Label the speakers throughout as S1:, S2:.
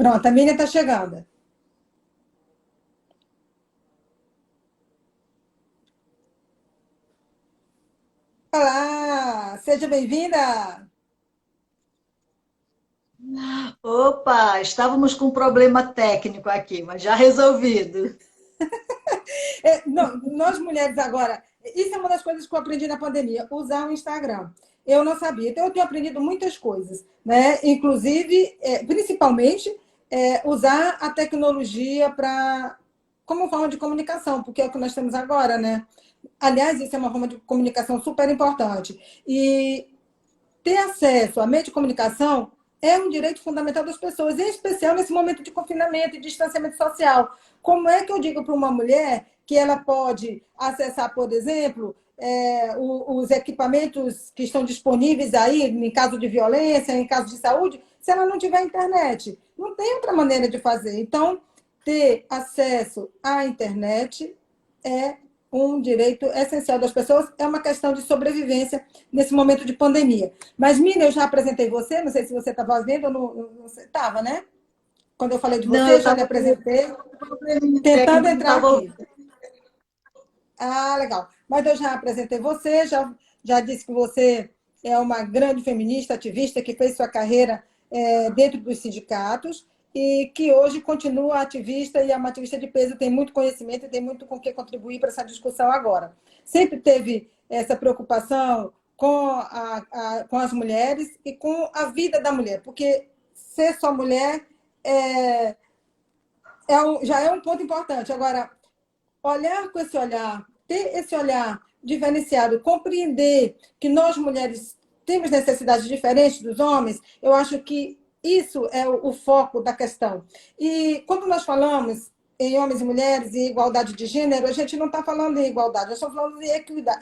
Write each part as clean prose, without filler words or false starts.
S1: Pronto, a Miriam está chegando. Olá, seja bem-vinda.
S2: Opa, estávamos com um problema técnico aqui, mas já resolvido.
S1: Nós mulheres agora, isso é uma das coisas que eu aprendi na pandemia, usar o Instagram. Eu não sabia, então eu tenho aprendido muitas coisas, né? Inclusive, principalmente, usar a tecnologia para como forma de comunicação, porque é o que nós temos agora, né? Aliás, isso é uma forma de comunicação super importante. E ter acesso a meio de comunicação é um direito fundamental das pessoas, em especial nesse momento de confinamento e distanciamento social. Como é que eu digo para uma mulher que ela pode acessar, por exemplo, os equipamentos que estão disponíveis aí, em caso de violência, em caso de saúde, se ela não tiver internet? Não tem outra maneira de fazer. Então, ter acesso à internet é um direito essencial das pessoas, é uma questão de sobrevivência nesse momento de pandemia. Mas, Mina, eu já apresentei você, não sei se você estava vendo ou não estava, né? Quando eu falei de
S2: Não, eu
S1: você, já lhe
S2: estava com
S1: apresentei,
S2: um probleminha
S1: tentando
S2: técnico, não
S1: entrar
S2: estava
S1: aqui.
S2: ouvindo.
S1: Ah, legal. Mas eu já apresentei você, já disse que você é uma grande feminista, ativista, que fez sua carreira dentro dos sindicatos e que hoje continua ativista e é uma ativista de peso, tem muito conhecimento e tem muito com que contribuir para essa discussão agora. Sempre teve essa preocupação com as mulheres e com a vida da mulher, porque ser só mulher é, já é um ponto importante. Agora, olhar com esse olhar, ter esse olhar diferenciado, compreender que nós mulheres temos necessidades diferentes dos homens, eu acho que isso é o foco da questão. E quando nós falamos em homens e mulheres e igualdade de gênero, a gente não está falando em igualdade, nós estamos falando em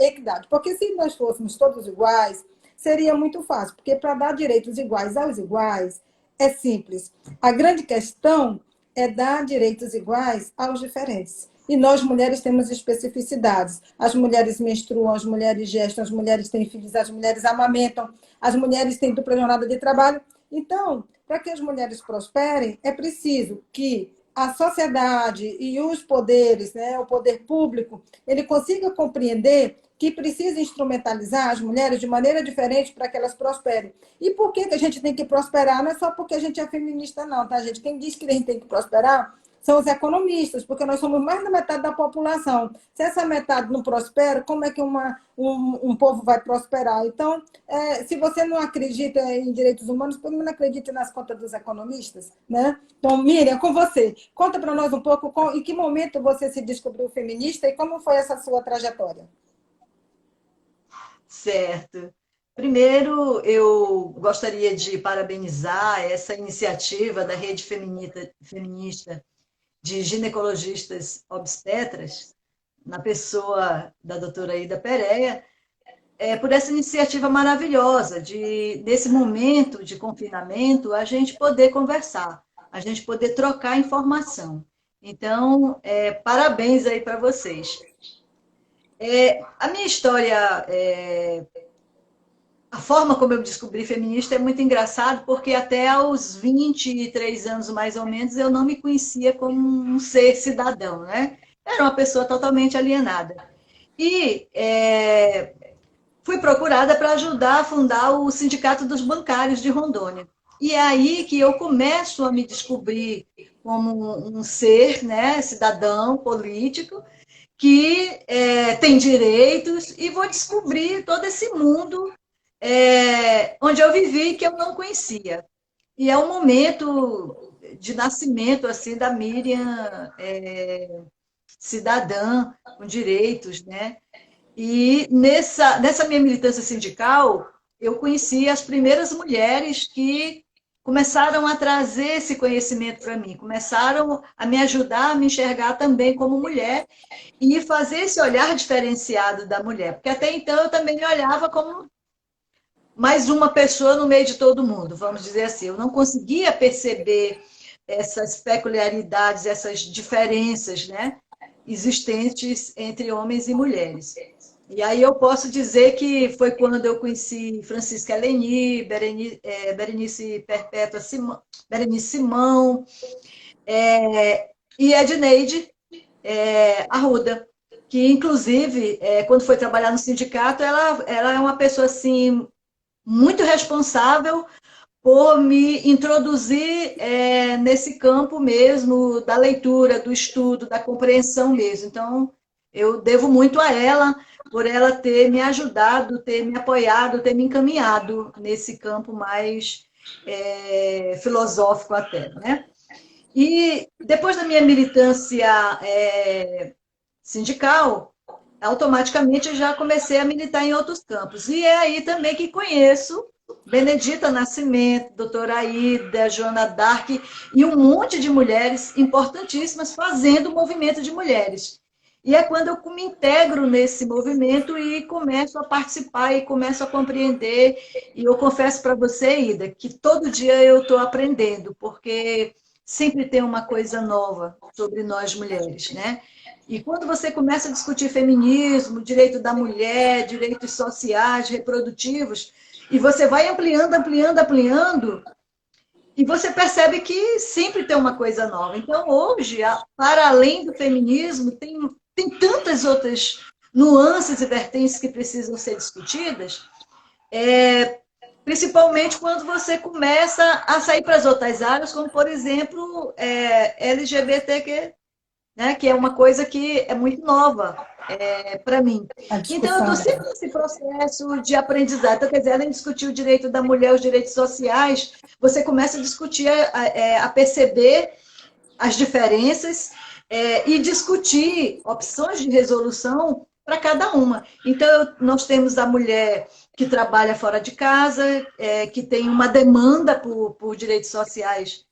S1: equidade. Porque se nós fôssemos todos iguais, seria muito fácil, porque para dar direitos iguais aos iguais é simples. A grande questão é dar direitos iguais aos diferentes. E nós, mulheres, temos especificidades. As mulheres menstruam, as mulheres gestam, as mulheres têm filhos, as mulheres amamentam, as mulheres têm dupla jornada de trabalho. Então, para que as mulheres prosperem, é preciso que a sociedade e os poderes, né, o poder público, ele consiga compreender que precisa instrumentalizar as mulheres de maneira diferente para que elas prosperem. E por que a gente tem que prosperar? Não é só porque a gente é feminista, não, tá, gente? Quem diz que a gente tem que prosperar são os economistas, porque nós somos mais da metade da população. Se essa metade não prospera, como é que um povo vai prosperar? Então, se você não acredita em direitos humanos, pelo menos acredite nas contas dos economistas, né? Então, Miriam, com você, conta para nós um pouco em que momento você se descobriu feminista e como foi essa sua trajetória.
S2: Certo. Primeiro, eu gostaria de parabenizar essa iniciativa da Rede Feminista de Ginecologistas Obstetras, na pessoa da doutora Ida Pereira, por essa iniciativa maravilhosa de, nesse momento de confinamento, a gente poder conversar, a gente poder trocar informação. Então, parabéns aí para vocês. A minha história, a forma como eu me descobri feminista é muito engraçado, porque até aos 23 anos, mais ou menos, eu não me conhecia como um ser cidadão, né? Era uma pessoa totalmente alienada. E fui procurada para ajudar a fundar o Sindicato dos Bancários de Rondônia. E é aí que eu começo a me descobrir como um ser, né, cidadão político, que tem direitos, e vou descobrir todo esse mundo onde eu vivi que eu não conhecia. E é um momento de nascimento assim da Miriam cidadã com direitos, né? E nessa minha militância sindical, eu conheci as primeiras mulheres que começaram a trazer esse conhecimento para mim, começaram a me ajudar a me enxergar também como mulher e fazer esse olhar diferenciado da mulher, porque até então eu também me olhava como mais uma pessoa no meio de todo mundo, vamos dizer assim. Eu não conseguia perceber essas peculiaridades, essas diferenças, né, existentes entre homens e mulheres. E aí eu posso dizer que foi quando eu conheci Francisca Eleni, Berenice Perpétua Simão, Berenice Simão, e Edneide Arruda, que inclusive, quando foi trabalhar no sindicato, ela é uma pessoa assim muito responsável por me introduzir nesse campo mesmo da leitura, do estudo, da compreensão mesmo. Então, eu devo muito a ela por ela ter me ajudado, ter me apoiado, ter me encaminhado nesse campo mais filosófico até, né? E depois da minha militância sindical, automaticamente eu já comecei a militar em outros campos. E é aí também que conheço Benedita Nascimento, doutora Aida, Joana Dark e um monte de mulheres importantíssimas fazendo o movimento de mulheres. E é quando eu me integro nesse movimento e começo a participar e começo a compreender. E eu confesso para você, Ida, que todo dia eu estou aprendendo, porque sempre tem uma coisa nova sobre nós mulheres, né? E quando você começa a discutir feminismo, direito da mulher, direitos sociais, reprodutivos, e você vai ampliando, ampliando, ampliando, e você percebe que sempre tem uma coisa nova. Então, hoje, para além do feminismo, tem tantas outras nuances e vertentes que precisam ser discutidas, principalmente quando você começa a sair para as outras áreas, como, por exemplo, LGBTQ, né, que é uma coisa que é muito nova para mim.
S1: A
S2: Então, eu
S1: discussão,
S2: estou
S1: né?
S2: sempre nesse processo de aprendizado. Então, quer dizer, além de discutir o direito da mulher, os direitos sociais, você começa a discutir, a perceber as diferenças e discutir opções de resolução para cada uma. Então, nós temos a mulher que trabalha fora de casa, que tem uma demanda por direitos sociais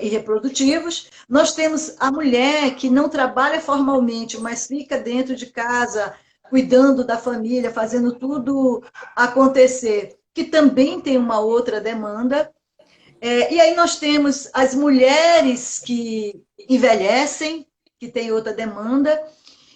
S2: e reprodutivos. Nós temos a mulher que não trabalha formalmente, mas fica dentro de casa, cuidando da família, fazendo tudo acontecer, que também tem uma outra demanda. E aí nós temos as mulheres que envelhecem, que tem outra demanda,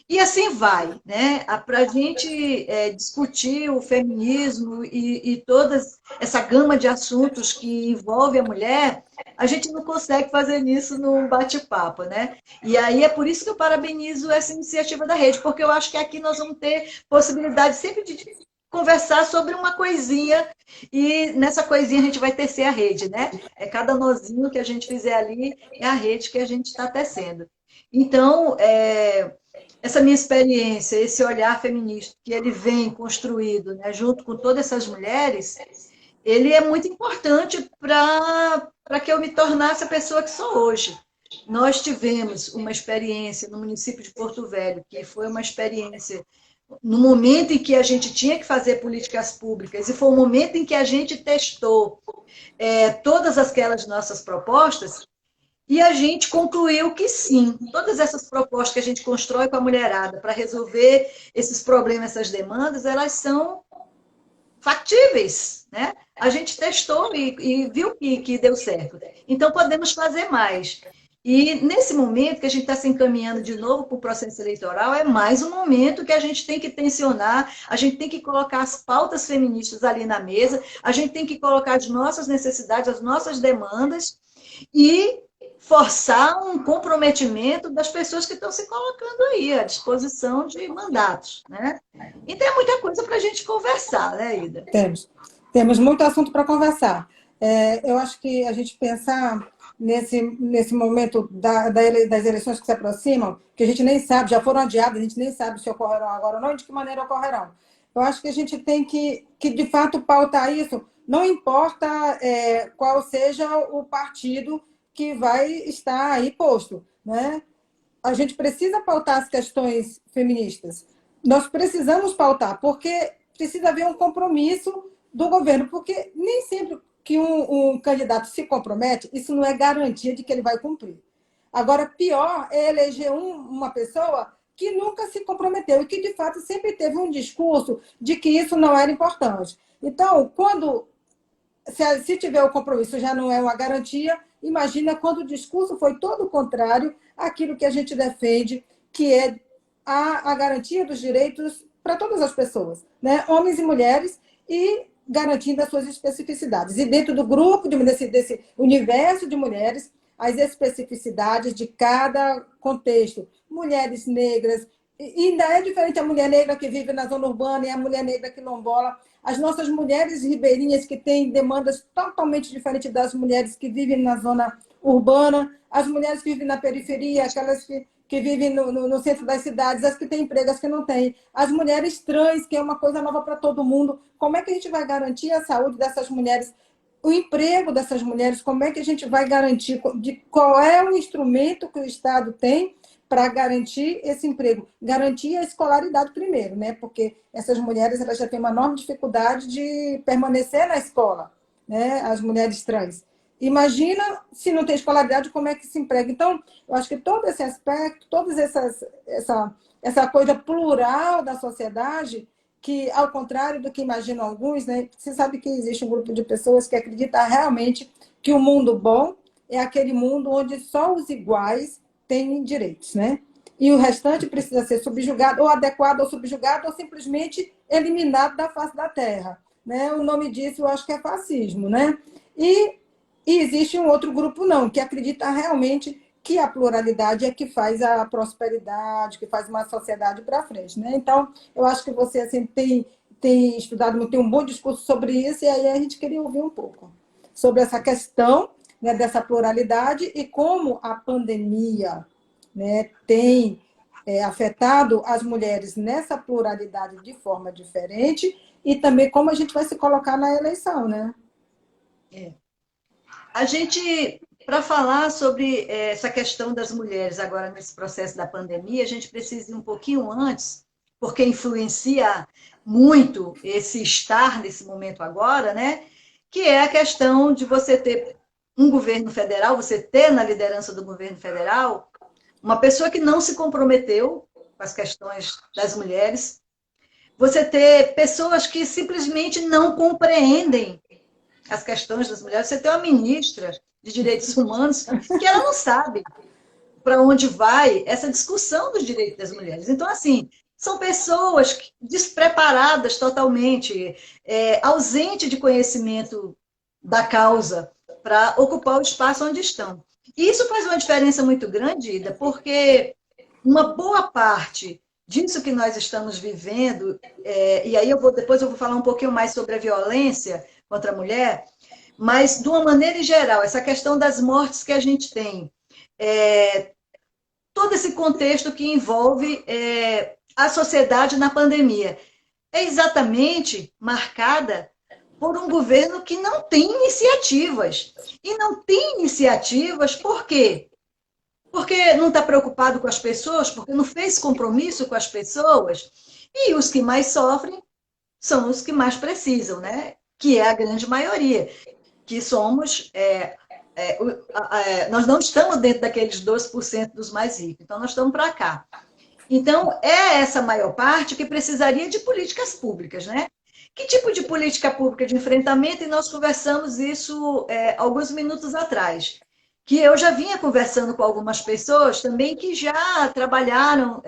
S2: e assim vai, né? Para a gente discutir o feminismo e toda essa gama de assuntos que envolve a mulher, a gente não consegue fazer isso num bate-papo, né? E aí é por isso que eu parabenizo essa iniciativa da rede, porque eu acho que aqui nós vamos ter possibilidade sempre de conversar sobre uma coisinha, e nessa coisinha a gente vai tecer a rede, né? Cada nozinho que a gente fizer ali é a rede que a gente está tecendo. Então, essa minha experiência, esse olhar feminista que ele vem construído, né, junto com todas essas mulheres, ele é muito importante para que eu me tornasse a pessoa que sou hoje. Nós tivemos uma experiência no município de Porto Velho, que foi uma experiência no momento em que a gente tinha que fazer políticas públicas, e foi o momento em que a gente testou todas aquelas nossas propostas, e a gente concluiu que sim, todas essas propostas que a gente constrói com a mulherada para resolver esses problemas, essas demandas, elas são factíveis, né? A gente testou e viu que deu certo. Então, podemos fazer mais. E nesse momento que a gente está se encaminhando de novo para o processo eleitoral, é mais um momento que a gente tem que tensionar, a gente tem que colocar as pautas feministas ali na mesa, a gente tem que colocar as nossas necessidades, as nossas demandas e forçar um comprometimento das pessoas que estão se colocando aí à disposição de mandatos, né? Então é muita coisa para a gente conversar, né, Ida?
S1: Temos muito assunto para conversar. Eu acho que a gente pensar nesse momento das eleições que se aproximam, que a gente nem sabe, já foram adiadas, a gente nem sabe se ocorrerão agora ou não e de que maneira ocorrerão. Eu acho que a gente tem que de fato, pautar isso, não importa qual seja o partido que vai estar aí posto, né? A gente precisa pautar as questões feministas. Nós precisamos pautar, porque precisa haver um compromisso do governo, porque nem sempre que um candidato se compromete, isso não é garantia de que ele vai cumprir. Agora, pior é eleger uma pessoa que nunca se comprometeu e que, de fato, sempre teve um discurso de que isso não era importante. Então, se tiver o compromisso já não é uma garantia, imagina quando o discurso foi todo o contrário àquilo que a gente defende, que é a garantia dos direitos para todas as pessoas, né? Homens e mulheres, e garantindo as suas especificidades. E dentro do grupo, desse universo de mulheres, as especificidades de cada contexto. Mulheres negras, e ainda é diferente a mulher negra que vive na zona urbana e a mulher negra quilombola. As nossas mulheres ribeirinhas que têm demandas totalmente diferentes das mulheres que vivem na zona urbana, as mulheres que vivem na periferia, aquelas que vivem no centro das cidades, as que têm emprego, as que não têm, as mulheres trans, que é uma coisa nova para todo mundo. Como é que a gente vai garantir a saúde dessas mulheres, o emprego dessas mulheres? Como é que a gente vai garantir, qual é o instrumento que o Estado tem para garantir esse emprego? Garantir a escolaridade primeiro, né? Porque essas mulheres elas já têm uma enorme dificuldade de permanecer na escola, né? As mulheres trans. Imagina se não tem escolaridade, como é que se emprega. Então, eu acho que todo esse aspecto, toda essa coisa plural da sociedade, que, ao contrário do que imaginam alguns, né, você sabe que existe um grupo de pessoas que acredita realmente que o mundo bom é aquele mundo onde só os iguais têm direitos, né? E o restante precisa ser subjugado, ou adequado ou subjugado, ou simplesmente eliminado da face da terra, né? O nome disso eu acho que é fascismo, né? E existe um outro grupo, não, que acredita realmente que a pluralidade é que faz a prosperidade, que faz uma sociedade para frente, né? Então, eu acho que você assim, tem estudado, tem um bom discurso sobre isso, e aí a gente queria ouvir um pouco sobre essa questão, né, dessa pluralidade e como a pandemia, né, tem afetado as mulheres nessa pluralidade de forma diferente, e também como a gente vai se colocar na eleição, né?
S2: É. A gente, para falar sobre essa questão das mulheres agora nesse processo da pandemia, a gente precisa ir um pouquinho antes, porque influencia muito esse estar nesse momento agora, né? Que é a questão de você ter um governo federal, você ter na liderança do governo federal uma pessoa que não se comprometeu com as questões das mulheres, você ter pessoas que simplesmente não compreendem as questões das mulheres. Você tem uma ministra de Direitos Humanos que ela não sabe para onde vai essa discussão dos direitos das mulheres. Então, assim, são pessoas despreparadas totalmente, ausente de conhecimento da causa para ocupar o espaço onde estão. E isso faz uma diferença muito grande, Ida, porque uma boa parte disso que nós estamos vivendo, e aí depois eu vou falar um pouquinho mais sobre a violência contra a mulher, mas, de uma maneira geral, essa questão das mortes que a gente tem, todo esse contexto que envolve a sociedade na pandemia, é exatamente marcada por um governo que não tem iniciativas. E não tem iniciativas por quê? Porque não está preocupado com as pessoas, porque não fez compromisso com as pessoas, e os que mais sofrem são os que mais precisam, né? Que é a grande maioria, que somos... nós não estamos dentro daqueles 2% dos mais ricos, então nós estamos para cá. Então, é essa maior parte que precisaria de políticas públicas, né? Que tipo de política pública de enfrentamento? E nós conversamos isso alguns minutos atrás, que eu já vinha conversando com algumas pessoas também que já trabalharam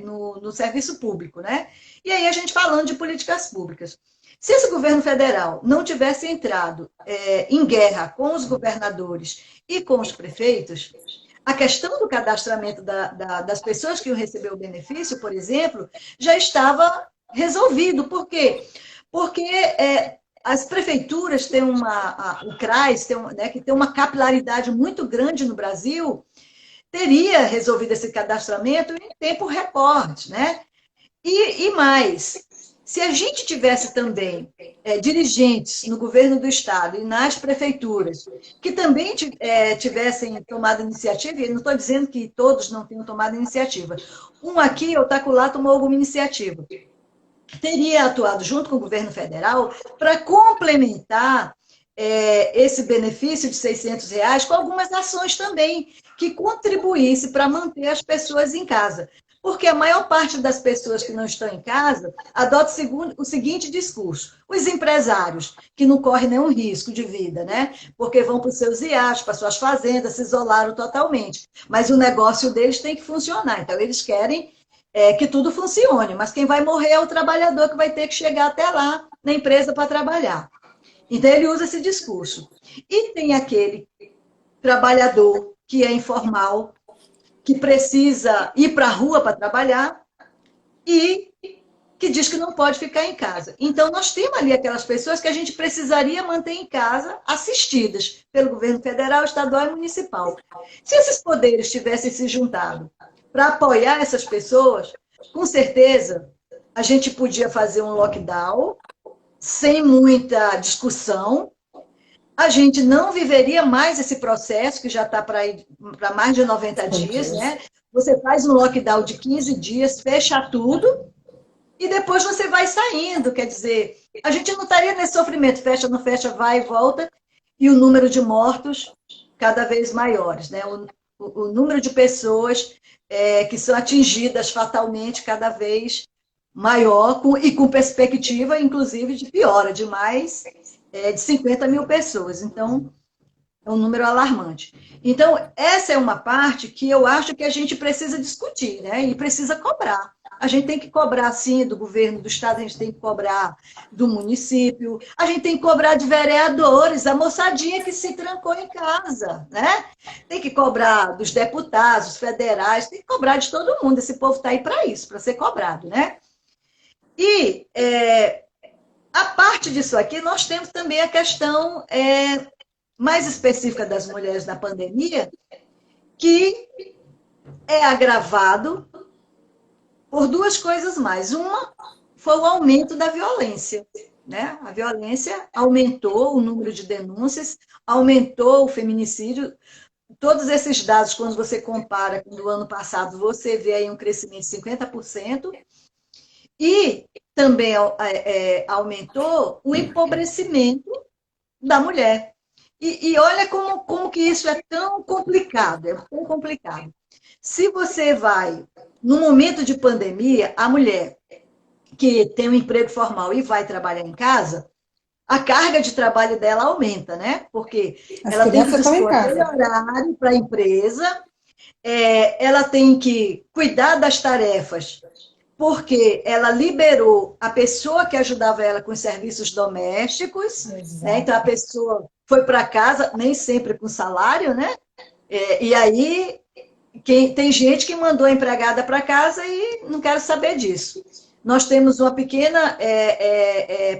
S2: no serviço público, né? E aí a gente falando de políticas públicas. Se esse governo federal não tivesse entrado em guerra com os governadores e com os prefeitos, a questão do cadastramento das pessoas que iam receber o benefício, por exemplo, já estava resolvido. Por quê? Porque as prefeituras têm o CRAS, que tem uma capilaridade muito grande no Brasil, teria resolvido esse cadastramento em tempo recorde, né? E mais, se a gente tivesse também dirigentes no governo do Estado e nas prefeituras que também tivessem tomado iniciativa, e não estou dizendo que todos não tenham tomado iniciativa, um aqui, o Taculá, tomou alguma iniciativa, teria atuado junto com o governo federal para complementar esse benefício de R$ 600 com algumas ações também que contribuísse para manter as pessoas em casa. Porque a maior parte das pessoas que não estão em casa adota o seguinte discurso: os empresários, que não correm nenhum risco de vida, né? Porque vão para os seus iates, para suas fazendas, se isolaram totalmente. Mas o negócio deles tem que funcionar. Então, eles querem que tudo funcione, mas quem vai morrer é o trabalhador que vai ter que chegar até lá na empresa para trabalhar. Então, ele usa esse discurso. E tem aquele trabalhador que é informal, que precisa ir para a rua para trabalhar e que diz que não pode ficar em casa. Então, nós temos ali aquelas pessoas que a gente precisaria manter em casa, assistidas pelo governo federal, estadual e municipal. Se esses poderes tivessem se juntado para apoiar essas pessoas, com certeza a gente podia fazer um lockdown sem muita discussão, a gente não viveria mais esse processo, que já está para mais de 90 dias, né? Você faz um lockdown de 15 dias, fecha tudo, e depois você vai saindo. Quer dizer, a gente não estaria nesse sofrimento, fecha, não fecha, vai e volta, e o número de mortos cada vez maiores, né? O número de pessoas que são atingidas fatalmente cada vez maior, e com perspectiva, inclusive, de piora, de mais de 50 mil pessoas. Então, é um número alarmante. Então, essa é uma parte que eu acho que a gente precisa discutir, né? E precisa cobrar. A gente tem que cobrar, sim, do governo do estado, a gente tem que cobrar do município, a gente tem que cobrar de vereadores, a moçadinha que se trancou em casa, né? Tem que cobrar dos deputados federais, tem que cobrar de todo mundo. Esse povo está aí para isso, para ser cobrado, né? E a parte disso aqui, nós temos também a questão mais específica das mulheres na pandemia, que é agravado por duas coisas mais. Uma foi o aumento da violência, né? A violência aumentou o número de denúncias, aumentou o feminicídio. Todos esses dados, quando você compara com o ano passado, você vê aí um crescimento de 50%. E também aumentou o empobrecimento da mulher. E olha como que isso é tão complicado, é tão complicado. Se você vai, no momento de pandemia, a mulher que tem um emprego formal e vai trabalhar em casa, a carga de trabalho dela aumenta, né? Porque ela tem que dispor aquele horário para a empresa, ela tem que cuidar das tarefas, porque ela liberou a pessoa que ajudava ela com os serviços domésticos, né? Então a pessoa foi para casa, nem sempre com salário, né? E aí tem gente que mandou a empregada para casa e não quero saber disso. Nós temos uma pequena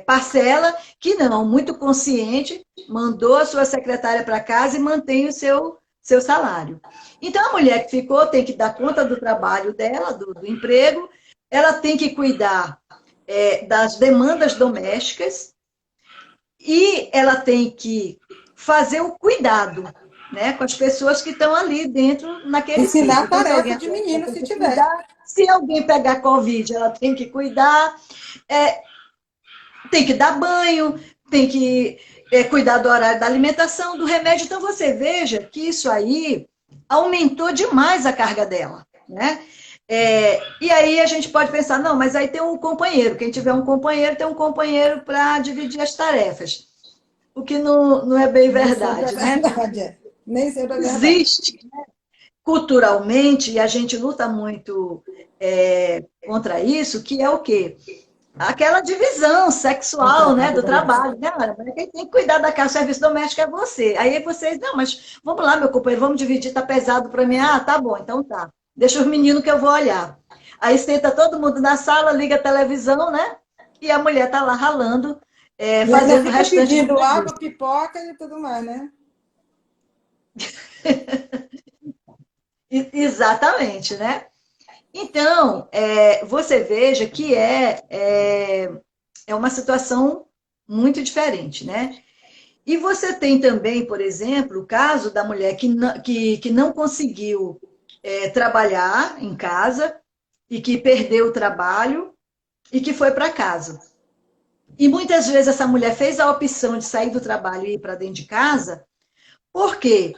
S2: parcela que não, muito consciente, mandou a sua secretária para casa e mantém o seu salário. Então, a mulher que ficou tem que dar conta do trabalho dela, do emprego, ela tem que cuidar das demandas domésticas e ela tem que fazer o cuidado, né, com as pessoas que estão ali dentro naquele
S1: ensinar então, tarefa de menino, se tiver.
S2: Cuidar. Se alguém pegar Covid, ela tem que cuidar, tem que dar banho, tem que cuidar do horário da alimentação, do remédio. Então, você veja que isso aí aumentou demais a carga dela, né? E aí a gente pode pensar, não, mas aí tem um companheiro. Quem tiver um companheiro, tem um companheiro para dividir as tarefas. O que não é bem verdade, né?
S1: Nem sempre é verdade.
S2: Existe, né? Culturalmente, e a gente luta muito contra isso, que é o quê? Aquela divisão sexual, né, do trabalho. Né? Quem tem que cuidar da casa, o serviço doméstico é você. Aí vocês, não, mas vamos lá, meu companheiro, vamos dividir, tá pesado para mim. Ah, tá bom, então tá. Deixa os meninos que eu vou olhar. Aí senta todo mundo na sala, liga a televisão, né? E a mulher tá lá ralando, fazendo o restante.
S1: Pedindo água, pipoca e tudo mais, né?
S2: Exatamente, né? Então, você veja que é uma situação muito diferente, né? E você tem também, por exemplo, o caso da mulher que não conseguiu trabalhar em casa e que perdeu o trabalho e que foi para casa. E muitas vezes essa mulher fez a opção de sair do trabalho e ir para dentro de casa porque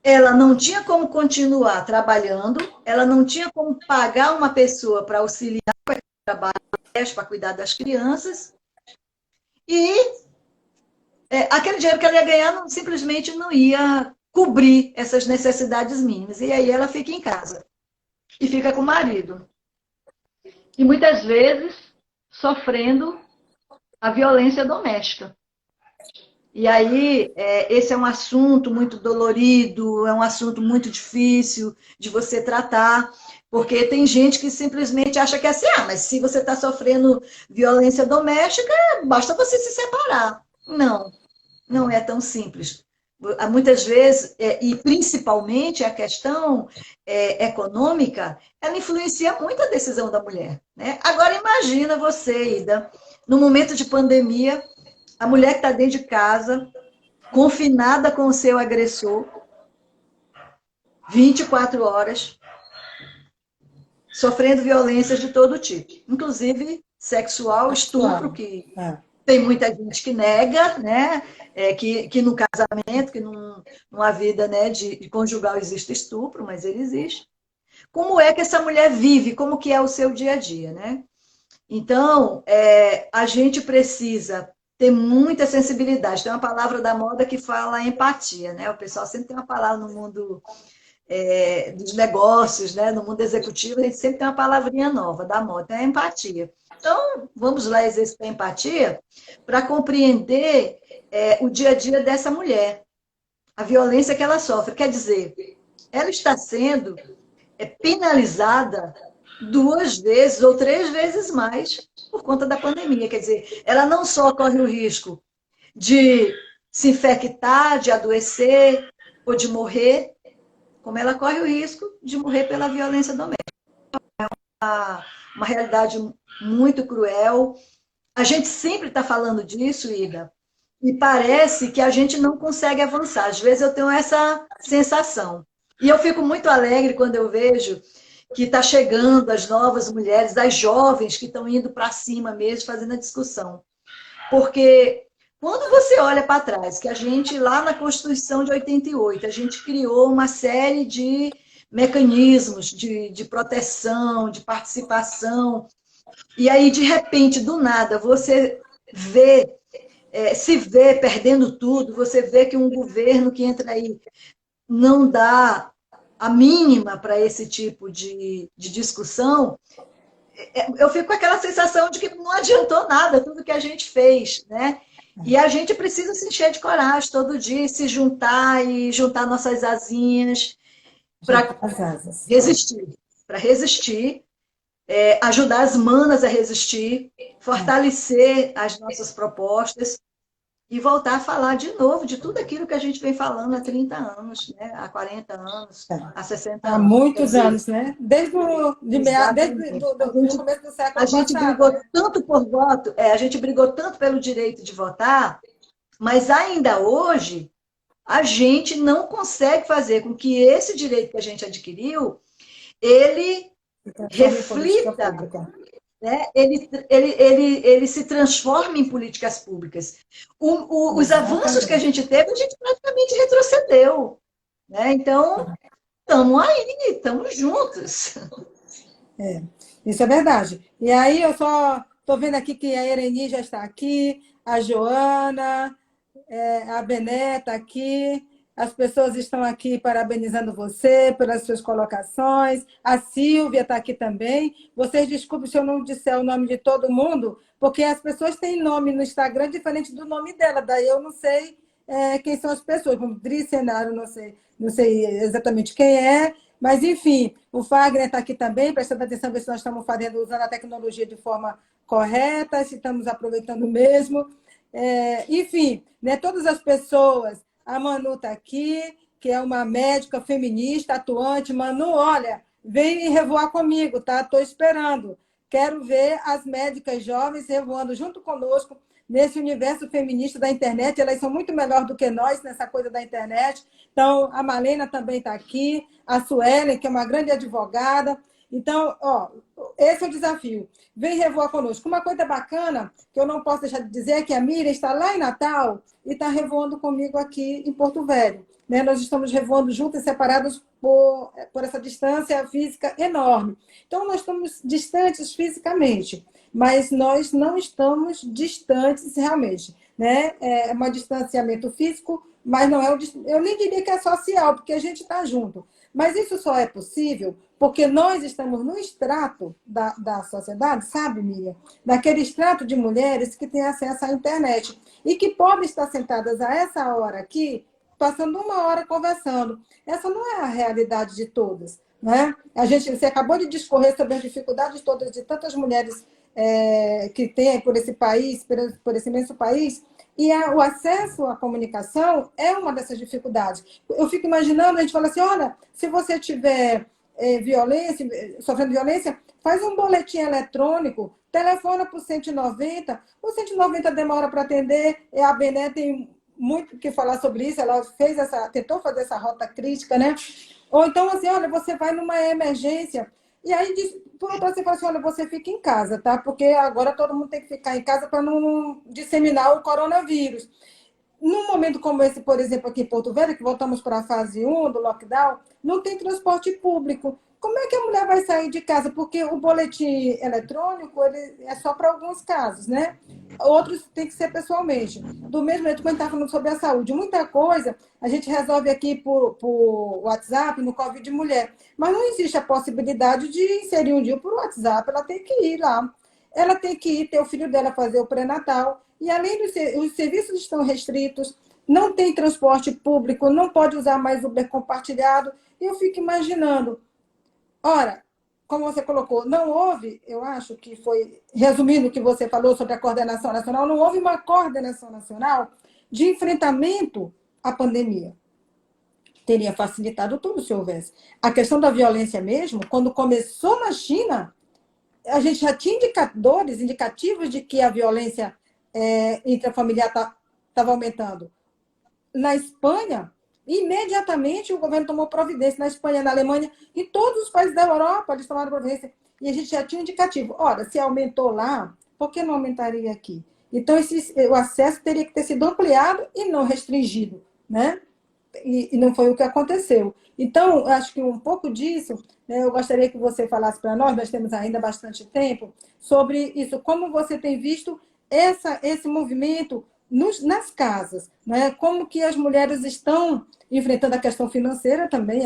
S2: ela não tinha como continuar trabalhando, ela não tinha como pagar uma pessoa para auxiliar com o trabalho, para cuidar das crianças, e aquele dinheiro que ela ia ganhar simplesmente não ia cobrir essas necessidades mínimas. E aí ela fica em casa e fica com o marido. e muitas vezes sofrendo a violência doméstica. E aí, esse é um assunto muito dolorido, é um assunto muito difícil de você tratar, porque tem gente que simplesmente acha que é assim, mas se você está sofrendo violência doméstica, basta você se separar. Não, não é tão simples. Muitas vezes, e principalmente a questão econômica, ela influencia muito a decisão da mulher, né? Agora, imagina você, Ida, no momento de pandemia, a mulher que está dentro de casa, confinada com o seu agressor, 24 horas, sofrendo violências de todo tipo, inclusive sexual, estupro, que tem muita gente que nega, né? Que no casamento, que numa vida, né, de conjugal existe estupro, mas ele existe. Como é que essa mulher vive? Como que é o seu dia a dia, né? Então, a gente precisa ter muita sensibilidade. Tem uma palavra da moda que fala empatia, né? O pessoal sempre tem uma palavra no mundo dos negócios, né? No mundo executivo, a gente sempre tem uma palavrinha nova da moda, é a empatia. Então, vamos lá exercitar a empatia para compreender o dia a dia dessa mulher, a violência que ela sofre. Quer dizer, ela está sendo penalizada 2 vezes ou 3 vezes mais por conta da pandemia. Quer dizer, ela não só corre o risco de se infectar, de adoecer ou de morrer, como ela corre o risco de morrer pela violência doméstica. Uma realidade muito cruel. A gente sempre está falando disso, Ida, e parece que a gente não consegue avançar. Às vezes eu tenho essa sensação. E eu fico muito alegre quando eu vejo que está chegando as novas mulheres, as jovens que estão indo para cima mesmo, fazendo a discussão. Porque quando você olha para trás, que a gente, lá na Constituição de 88, a gente criou uma série de mecanismos de proteção, de participação, e aí, de repente, do nada, você se vê perdendo tudo, você vê que um governo que entra aí não dá a mínima para esse tipo de discussão, eu fico com aquela sensação de que não adiantou nada tudo que a gente fez, né? E a gente precisa se encher de coragem todo dia, se juntar e juntar nossas asinhas para resistir. Para resistir, ajudar as manas a resistir, fortalecer as nossas propostas e voltar a falar de novo de tudo aquilo que a gente vem falando há 30 anos, né? Há 40 anos, há 60 anos.
S1: Há muitos anos, né? Desde o começo do século
S2: a gente
S1: passado.
S2: Brigou tanto por voto, a gente brigou tanto pelo direito de votar, mas ainda hoje a gente não consegue fazer com que esse direito que a gente adquiriu, ele reflita, né? Ele se transforma em políticas públicas. Os avanços que a gente teve, a gente praticamente retrocedeu. Né? Então, estamos aí, estamos juntos.
S1: Isso é verdade. E aí eu só estou vendo aqui que a Ereni já está aqui, a Joana, a Bené está aqui, as pessoas estão aqui parabenizando você pelas suas colocações, a Silvia está aqui também. Vocês desculpem se eu não disser o nome de todo mundo, porque as pessoas têm nome no Instagram diferente do nome dela, daí eu não sei quem são as pessoas, como Dri Cenário, não sei exatamente quem é, mas, enfim, o Fagner está aqui também, prestando atenção, ver se nós estamos usando a tecnologia de forma correta, se estamos aproveitando mesmo. Enfim, né, todas as pessoas, a Manu está aqui, que é uma médica feminista, atuante. Manu, olha, vem revoar comigo, tá? Estou esperando. Quero ver as médicas jovens revoando junto conosco nesse universo feminista da internet. Elas são muito melhor do que nós nessa coisa da internet. Então, a Malena também está aqui, a Suelen, que é uma grande advogada. Então, esse é o desafio. Vem revoar conosco. Uma coisa bacana, que eu não posso deixar de dizer, é que a Miriam está lá em Natal e está revoando comigo aqui em Porto Velho. Né? Nós estamos revoando juntos e separados por essa distância física enorme. Então, nós estamos distantes fisicamente, mas nós não estamos distantes realmente. Né? É um distanciamento físico, mas não é eu nem diria que é social, porque a gente está junto. Mas isso só é possível porque nós estamos no extrato da sociedade, sabe, Miriam? Daquele extrato de mulheres que têm acesso à internet e que podem estar sentadas a essa hora aqui, passando uma hora conversando. Essa não é a realidade de todas. Né? Você acabou de discorrer sobre as dificuldades todas de tantas mulheres que tem por esse país, por esse imenso país, e o acesso à comunicação é uma dessas dificuldades. Eu fico imaginando, a gente fala assim, olha, se você tiver violência, sofrendo violência, faz um boletim eletrônico, telefona para o 190, o 190 demora para atender, e a Bené tem muito que falar sobre isso, ela tentou fazer essa rota crítica, né? Ou então, assim, olha, você vai numa emergência, e aí, por outro lado, você fala assim, olha, você fica em casa, tá? Porque agora todo mundo tem que ficar em casa para não disseminar o coronavírus. Num momento como esse, por exemplo, aqui em Porto Velho, que voltamos para a fase 1 do lockdown, não tem transporte público. Como é que a mulher vai sair de casa? Porque o boletim eletrônico ele é só para alguns casos, né? Outros tem que ser pessoalmente. Do mesmo jeito que a gente está falando sobre a saúde, muita coisa a gente resolve aqui por WhatsApp, no Covid de mulher. Mas não existe a possibilidade de inserir um dia por WhatsApp, ela tem que ir lá. Ela tem que ir ter o filho dela fazer o pré-natal. E além os serviços estão restritos, não tem transporte público, não pode usar mais Uber compartilhado. E eu fico imaginando, ora, como você colocou, não houve, eu acho que foi, resumindo o que você falou sobre a coordenação nacional, não houve uma coordenação nacional de enfrentamento à pandemia. Teria facilitado tudo se houvesse. A questão da violência mesmo, quando começou na China, a gente já tinha indicadores, indicativos de que a violência intrafamiliar estava aumentando. Na Espanha, imediatamente o governo tomou providência. Na Espanha, na Alemanha, e todos os países da Europa, eles tomaram providência. E a gente já tinha um indicativo. Ora, se aumentou lá, por que não aumentaria aqui? Então, o acesso teria que ter sido ampliado e não restringido, né? E não foi o que aconteceu. Então, acho que um pouco disso, né, eu gostaria que você falasse para nós temos ainda bastante tempo, sobre isso, como você tem visto esse movimento nas casas, né? Como que as mulheres estão enfrentando a questão financeira também,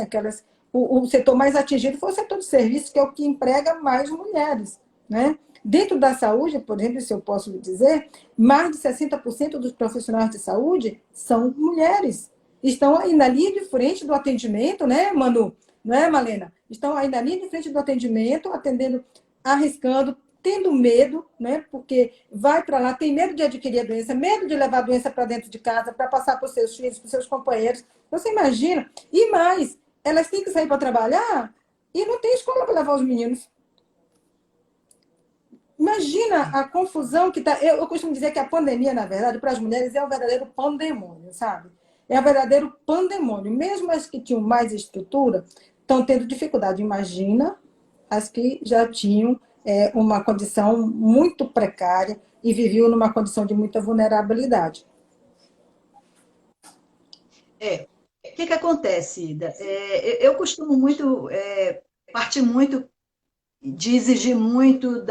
S1: o setor mais atingido foi o setor de serviços, que é o que emprega mais mulheres, né? Dentro da saúde, por exemplo, se eu posso lhe dizer, mais de 60% dos profissionais de saúde são mulheres. Estão aí na linha de frente do atendimento, né, Manu? Não é, Malena? Estão aí na linha de frente do atendimento, atendendo, arriscando, tendo medo, né? Porque vai para lá, tem medo de adquirir a doença, medo de levar a doença para dentro de casa, para passar para os seus filhos, para os seus companheiros. Você imagina? E mais, elas têm que sair para trabalhar e não tem escola para levar os meninos. Imagina a confusão que está. Eu costumo dizer que a pandemia, na verdade, para as mulheres é um verdadeiro pandemônio, sabe? É um verdadeiro pandemônio. Mesmo as que tinham mais estrutura estão tendo dificuldade. Imagina as que já tinham uma condição muito precária e viviam numa condição de muita vulnerabilidade.
S2: O que acontece, Ida? Eu costumo muito, partir muito de exigir muito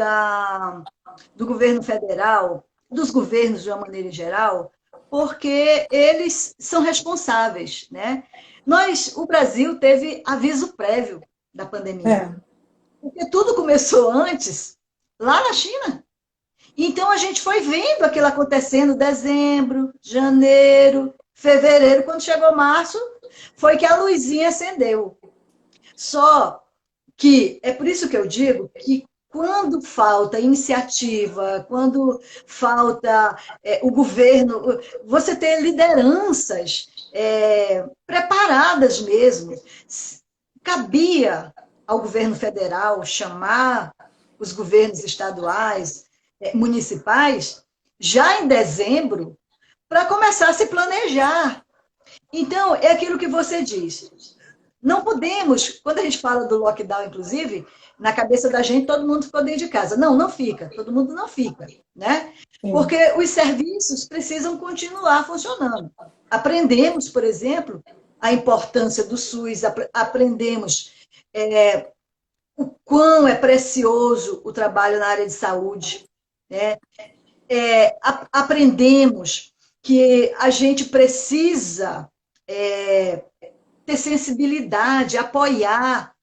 S2: do governo federal, dos governos de uma maneira geral, porque eles são responsáveis, né? O Brasil teve aviso prévio da pandemia, porque tudo começou antes, lá na China. Então a gente foi vendo aquilo acontecendo em dezembro, janeiro, fevereiro, quando chegou março, foi que a luzinha acendeu. Só que é por isso que eu digo que quando falta iniciativa, quando falta o governo, você ter lideranças preparadas mesmo, cabia ao governo federal chamar os governos estaduais, municipais, já em dezembro, para começar a se planejar. Então, é aquilo que você disse. Não podemos, quando a gente fala do lockdown, inclusive, na cabeça da gente, todo mundo ficou dentro de casa. Não, não fica, todo mundo não fica, né? Porque os serviços precisam continuar funcionando. Aprendemos, por exemplo, a importância do SUS, aprendemos o quão é precioso o trabalho na área de saúde, né? Aprendemos que a gente precisa ter sensibilidade, apoiar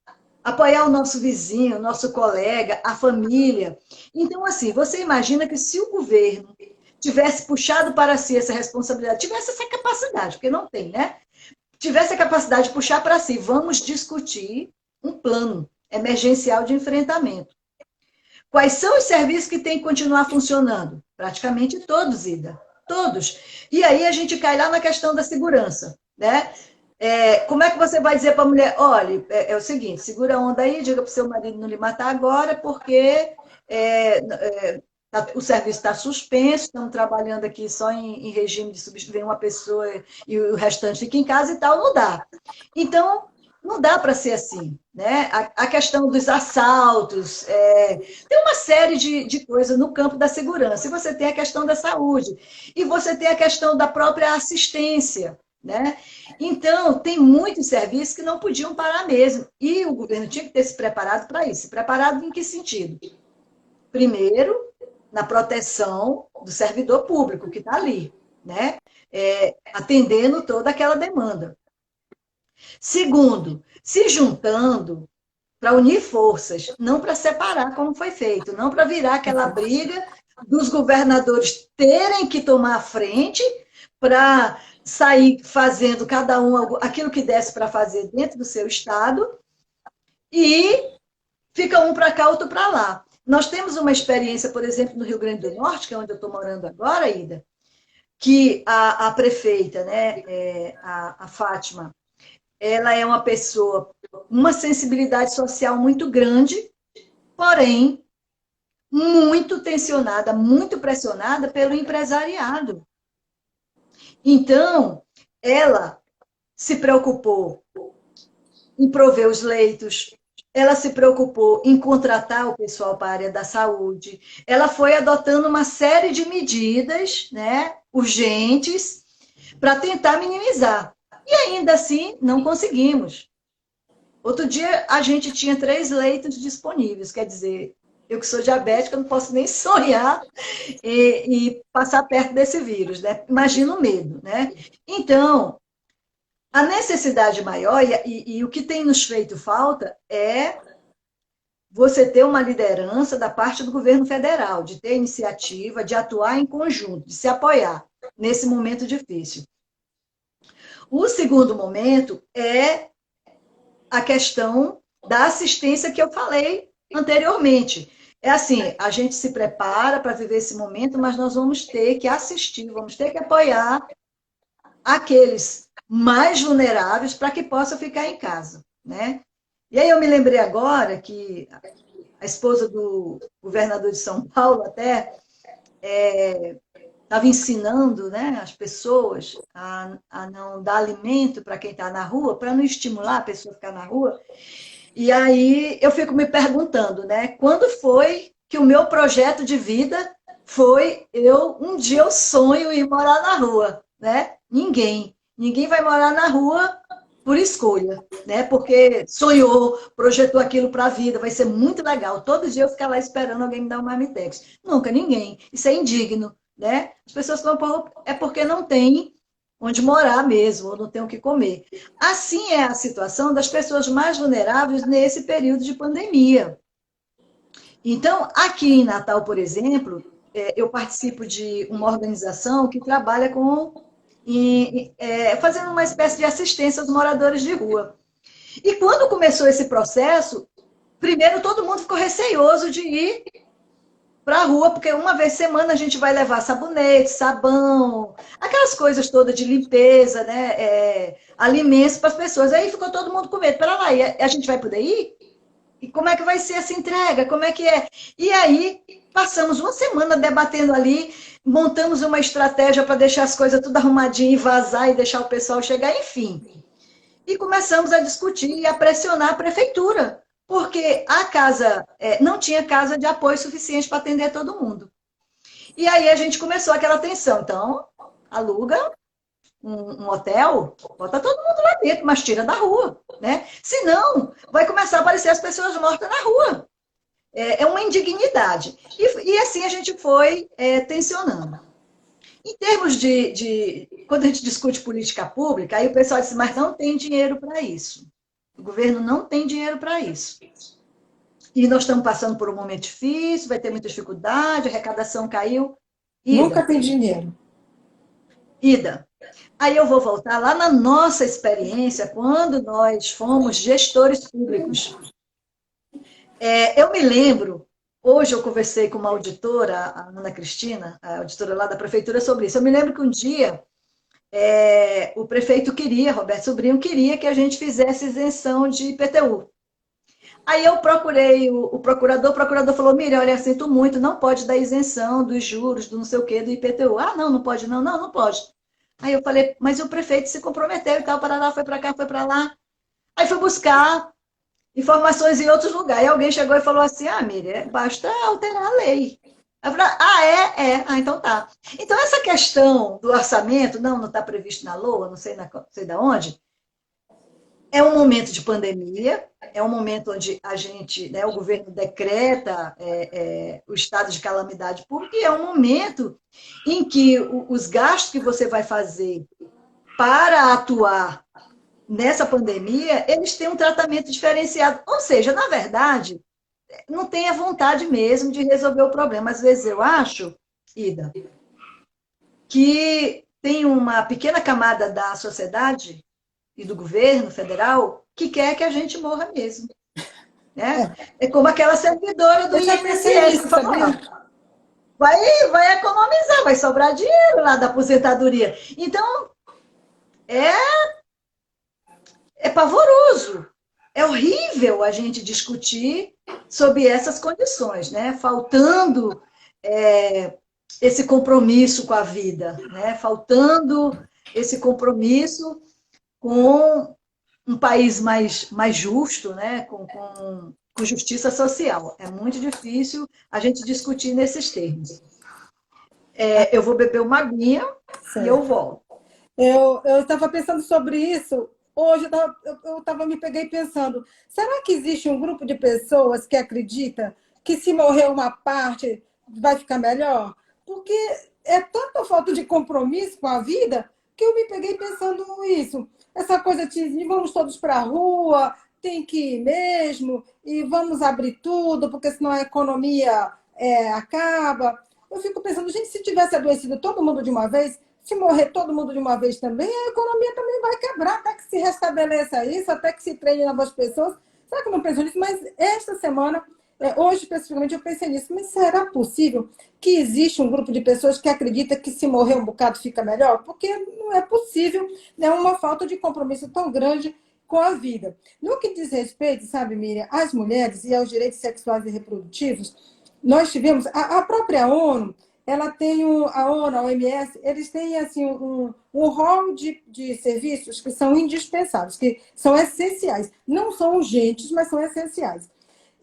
S2: o nosso vizinho, o nosso colega, a família. Então, assim, você imagina que se o governo tivesse puxado para si essa responsabilidade, tivesse essa capacidade, porque não tem, né? Tivesse a capacidade de puxar para si, vamos discutir um plano emergencial de enfrentamento. Quais são os serviços que têm que continuar funcionando? Praticamente todos, Ida. Todos. E aí a gente cai lá na questão da segurança, né? Como é que você vai dizer para a mulher, olha, é o seguinte, segura a onda aí, diga para o seu marido não lhe matar agora, porque o serviço está suspenso, estamos trabalhando aqui só em regime de substituir uma pessoa e o restante fica em casa e tal, não dá. Então, não dá para ser assim, né? A questão dos assaltos, tem uma série de coisas no campo da segurança. E você tem a questão da saúde, e você tem a questão da própria assistência, né? Então, tem muitos serviços que não podiam parar mesmo. E o governo tinha que ter se preparado para isso. Preparado em que sentido? Primeiro, na proteção do servidor público que está ali, né? Atendendo toda aquela demanda. Segundo, se juntando para unir forças, não para separar, como foi feito, não para virar aquela briga dos governadores terem que tomar a frente para sair fazendo cada um aquilo que desse para fazer dentro do seu estado e fica um para cá, outro para lá. Nós temos uma experiência, por exemplo, no Rio Grande do Norte, que é onde eu estou morando agora, Ida, que a prefeita, né, a Fátima, ela é uma pessoa com uma sensibilidade social muito grande, porém, muito tensionada, muito pressionada pelo empresariado. Então, ela se preocupou em prover os leitos, ela se preocupou em contratar o pessoal para a área da saúde, ela foi adotando uma série de medidas, né, urgentes para tentar minimizar. E ainda assim, não conseguimos. Outro dia, a gente tinha 3 leitos disponíveis, quer dizer, eu que sou diabética, não posso nem sonhar e passar perto desse vírus, né? Imagina o medo, né? Então, a necessidade maior, e o que tem nos feito falta, é você ter uma liderança da parte do governo federal, de ter iniciativa, de atuar em conjunto, de se apoiar nesse momento difícil. O segundo momento é a questão da assistência que eu falei anteriormente. É assim, a gente se prepara para viver esse momento, mas nós vamos ter que assistir, vamos ter que apoiar aqueles mais vulneráveis para que possam ficar em casa, né? E aí eu me lembrei agora que a esposa do governador de São Paulo até estava ensinando, né, as pessoas a não dar alimento para quem está na rua, para não estimular a pessoa a ficar na rua. E aí eu fico me perguntando, né, quando foi que o meu projeto de vida foi um dia eu sonho em morar na rua, né? Ninguém vai morar na rua por escolha, né? Porque sonhou, projetou aquilo para a vida, vai ser muito legal. Todo dia eu ficar lá esperando alguém me dar um marmitex. Nunca, ninguém. Isso é indigno, né? As pessoas falam, é porque não tem onde morar mesmo, ou não tem o que comer. Assim é a situação das pessoas mais vulneráveis nesse período de pandemia. Então, aqui em Natal, por exemplo, eu participo de uma organização que trabalha fazendo uma espécie de assistência aos moradores de rua. E quando começou esse processo, primeiro todo mundo ficou receioso de ir para a rua, porque uma vez por semana a gente vai levar sabonete, sabão, aquelas coisas todas de limpeza, né? Alimentos para as pessoas. Aí ficou todo mundo com medo. Pera lá, e a gente vai poder ir? E como é que vai ser essa entrega? Como é que é? E aí passamos uma semana debatendo ali, montamos uma estratégia para deixar as coisas tudo arrumadinho e vazar e deixar o pessoal chegar, enfim. E começamos a discutir e a pressionar a prefeitura, porque a casa não tinha casa de apoio suficiente para atender todo mundo. E aí a gente começou aquela tensão. Então, aluga um hotel, bota todo mundo lá dentro, mas tira da rua, né? Senão, vai começar a aparecer as pessoas mortas na rua. É uma indignidade. E assim a gente foi tensionando. Em termos quando a gente discute política pública, aí o pessoal diz, mas não tem dinheiro para isso. O governo não tem dinheiro para isso. E nós estamos passando por um momento difícil, vai ter muita dificuldade, a arrecadação caiu.
S1: Nunca
S2: Ida,
S1: tem dinheiro.
S2: ida. Aí eu vou voltar lá na nossa experiência, quando nós fomos gestores públicos. Eu me lembro, hoje eu conversei com uma auditora, a Ana Cristina, a auditora lá da prefeitura, sobre isso. Eu me lembro que um dia o prefeito queria, Roberto Sobrinho, queria que a gente fizesse isenção de IPTU. Aí eu procurei o procurador falou, Miriam, olha, sinto muito, não pode dar isenção dos juros, do não sei o quê, do IPTU. Ah, não pode, não pode. Aí eu falei, mas o prefeito se comprometeu e tal, para lá, foi para cá, foi para lá. Aí fui buscar informações em outros lugares. E alguém chegou e falou assim, Miriam, basta alterar a lei. Aí eu falei, então tá. Então essa questão do orçamento, não está previsto na LOA, não sei de onde, é um momento de pandemia, é um momento onde a gente, o governo decreta o estado de calamidade pública, e é um momento em que os gastos que você vai fazer para atuar nessa pandemia, eles têm um tratamento diferenciado. Ou seja, na verdade, não tem a vontade mesmo de resolver o problema. Às vezes eu acho, Ida, que tem uma pequena camada da sociedade e do governo federal que quer que a gente morra mesmo. Né? É como aquela servidora do INSS que falou, vai economizar, vai sobrar dinheiro lá da aposentadoria. Então, é pavoroso, é horrível a gente discutir sobre essas condições, né? Faltando esse compromisso com a vida, né? Faltando esse compromisso com um país mais justo, né? com justiça social. É muito difícil a gente discutir nesses termos. Eu vou beber uma aguinha e eu volto.
S1: Eu estava pensando sobre isso. Hoje me peguei pensando, será que existe um grupo de pessoas que acredita que se morrer uma parte vai ficar melhor? Porque é tanta falta de compromisso com a vida que eu me peguei pensando isso. Essa coisa de vamos todos para a rua, tem que ir mesmo, e vamos abrir tudo, porque senão a economia acaba. Eu fico pensando, gente, se tivesse adoecido todo mundo de uma vez, se morrer todo mundo de uma vez também, a economia também vai quebrar, até que se restabeleça isso, até que se treine novas pessoas. Será que eu não penso nisso? Mas esta semana, hoje especificamente, eu pensei nisso. Mas será possível que existe um grupo de pessoas que acredita que se morrer um bocado fica melhor? Porque não é possível, né? Uma falta de compromisso tão grande com a vida. No que diz respeito, sabe, Miriam, às mulheres e aos direitos sexuais e reprodutivos, nós tivemos, a própria ONU, ela tem a ONU, a OMS, eles têm assim, um rol de serviços que são indispensáveis, que são essenciais. Não são urgentes, mas são essenciais.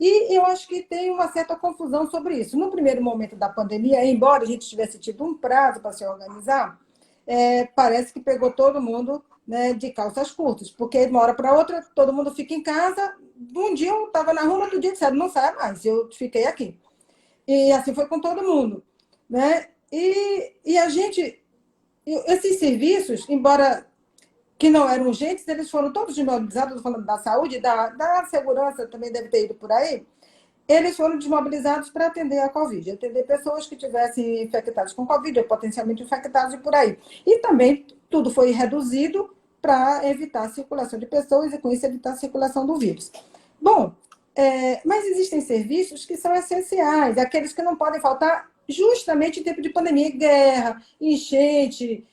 S1: E eu acho que tem uma certa confusão sobre isso. No primeiro momento da pandemia, embora a gente tivesse tido um prazo para se organizar, parece que pegou todo mundo, né, de calças curtas, porque de uma hora para outra todo mundo fica em casa. Um dia eu estava na rua, outro dia disseram, não saia mais, eu fiquei aqui. E assim foi com todo mundo. Né? E a gente, esses serviços, embora que não eram urgentes, eles foram todos desmobilizados, falando da saúde, da segurança, também deve ter ido por aí, eles foram desmobilizados para atender a Covid, atender pessoas que tivessem infectadas com Covid, ou potencialmente infectadas e por aí. E também tudo foi reduzido para evitar a circulação de pessoas e, com isso, evitar a circulação do vírus. Bom, mas existem serviços que são essenciais, aqueles que não podem faltar justamente em tempo de pandemia, guerra, enchente,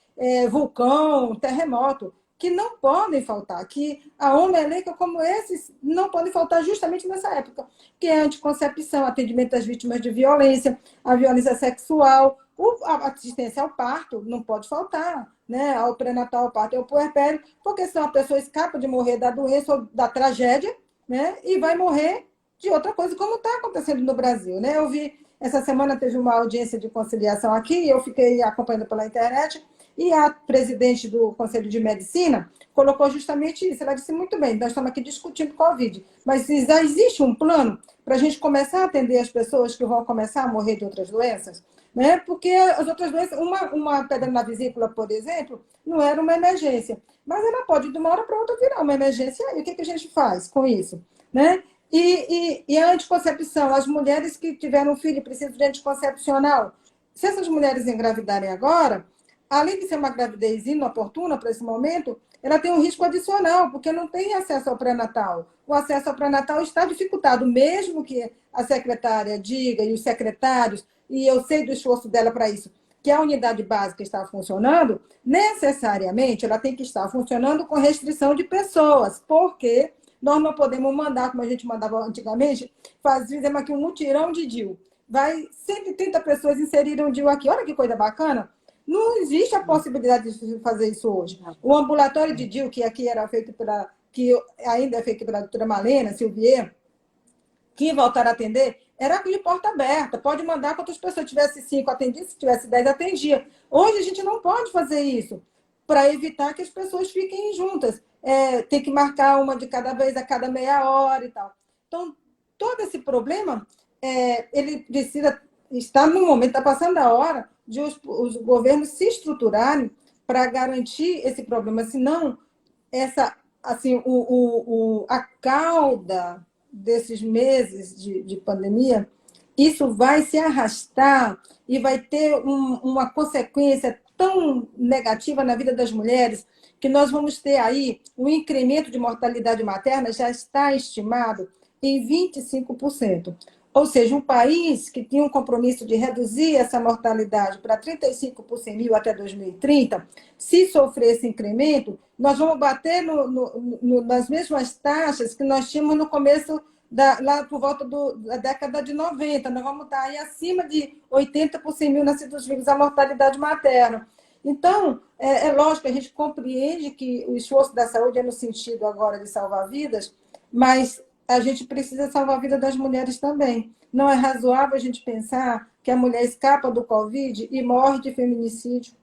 S1: vulcão, terremoto, que não podem faltar, que a ONU elenca como esses não podem faltar justamente nessa época, que é a anticoncepção, atendimento às vítimas de violência, a violência sexual, a assistência ao parto não pode faltar, né? Ao pré-natal, ao parto e ao puerpério, porque senão a pessoa escapa de morrer da doença ou da tragédia, né? E vai morrer de outra coisa, como está acontecendo no Brasil, né? Eu vi, essa semana teve uma audiência de conciliação aqui, eu fiquei acompanhando pela internet, e a presidente do Conselho de Medicina colocou justamente isso. Ela disse, muito bem, nós estamos aqui discutindo Covid, mas já existe um plano para a gente começar a atender as pessoas que vão começar a morrer de outras doenças? né? Porque as outras doenças, uma pedra na vesícula, por exemplo, não era uma emergência, mas ela pode, de uma hora para outra, virar uma emergência. E o que a gente faz com isso? Né? E a anticoncepção, as mulheres que tiveram filho e precisam de anticoncepcional, se essas mulheres engravidarem agora, além de ser uma gravidez inoportuna para esse momento, ela tem um risco adicional, porque não tem acesso ao pré-natal. O acesso ao pré-natal está dificultado, mesmo que a secretária diga, e os secretários, e eu sei do esforço dela para isso, que a unidade básica está funcionando, necessariamente ela tem que estar funcionando com restrição de pessoas, porque nós não podemos mandar, como a gente mandava antigamente, fizemos aqui um mutirão de DIU. Vai 130 pessoas inseriram o DIU aqui. Olha que coisa bacana. Não existe a possibilidade de fazer isso hoje. O ambulatório de DIU, que aqui era feito que ainda é feito pela doutora Malena Silvier, que voltaram a atender, era de porta aberta. Pode mandar quantas pessoas. Tivesse 5, atendia. Se tivesse 10, atendia. Hoje a gente não pode fazer isso, para evitar que as pessoas fiquem juntas. Tem que marcar uma de cada vez, a cada meia hora e tal. Então, todo esse problema, ele precisa estar no momento, está passando a hora de os governos se estruturarem para garantir esse problema. Senão, a cauda desses meses de pandemia, isso vai se arrastar e vai ter uma consequência tão negativa na vida das mulheres, que nós vamos ter aí um incremento de mortalidade materna, já está estimado em 25%. Ou seja, um país que tinha um compromisso de reduzir essa mortalidade para 35 por 100 mil até 2030, se sofrer esse incremento, nós vamos bater nas mesmas taxas que nós tínhamos no começo, lá por volta da década de 90. Nós vamos estar aí acima de 80 por 100 mil nascidos vivos a mortalidade materna. Então, lógico, a gente compreende que o esforço da saúde é no sentido agora de salvar vidas, mas a gente precisa salvar a vida das mulheres também. Não é razoável a gente pensar que a mulher escapa do Covid e morre de feminicídio,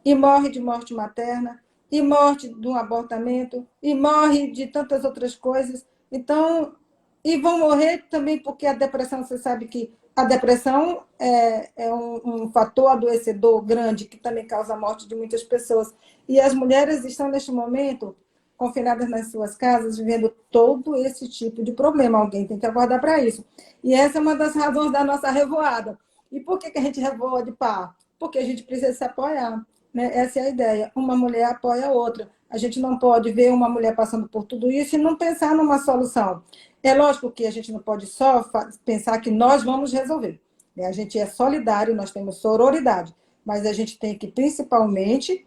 S1: e morre de morte materna, e morre de um abortamento, e morre de tantas outras coisas. Então, e vão morrer também porque a depressão, você sabe que a depressão é um fator adoecedor grande que também causa a morte de muitas pessoas. E as mulheres estão, neste momento, confinadas nas suas casas, vivendo todo esse tipo de problema. Alguém tem que acordar para isso. E essa é uma das razões da nossa revoada. E por que a gente revoa de pá? Porque a gente precisa se apoiar. Né? Essa é a ideia. Uma mulher apoia a outra. A gente não pode ver uma mulher passando por tudo isso e não pensar numa solução. É lógico que a gente não pode só pensar que nós vamos resolver. Né? A gente é solidário, nós temos sororidade, mas a gente tem que, principalmente,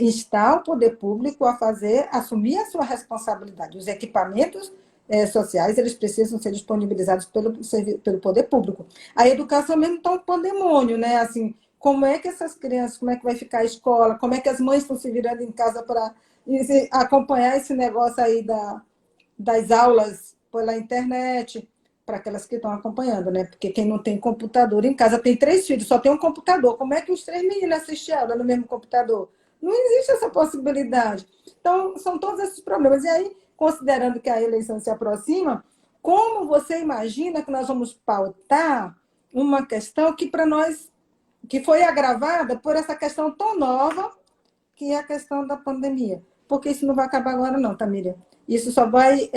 S1: instar o poder público a assumir a sua responsabilidade. Os equipamentos sociais, eles precisam ser disponibilizados pelo poder público. A educação mesmo está um pandemônio, né? Assim, como é que essas crianças, como é que vai ficar a escola, como é que as mães estão se virando em casa para acompanhar esse negócio aí das aulas pela internet, para aquelas que estão acompanhando, né? Porque quem não tem computador em casa, tem 3 filhos, só tem um computador. Como é que os 3 meninos assistem aula no mesmo computador? Não existe essa possibilidade. Então, são todos esses problemas. E aí, considerando que a eleição se aproxima, como você imagina que nós vamos pautar uma questão que para nós, que foi agravada por essa questão tão nova, que é a questão da pandemia? Porque isso não vai acabar agora não, Tamília. Isso só vai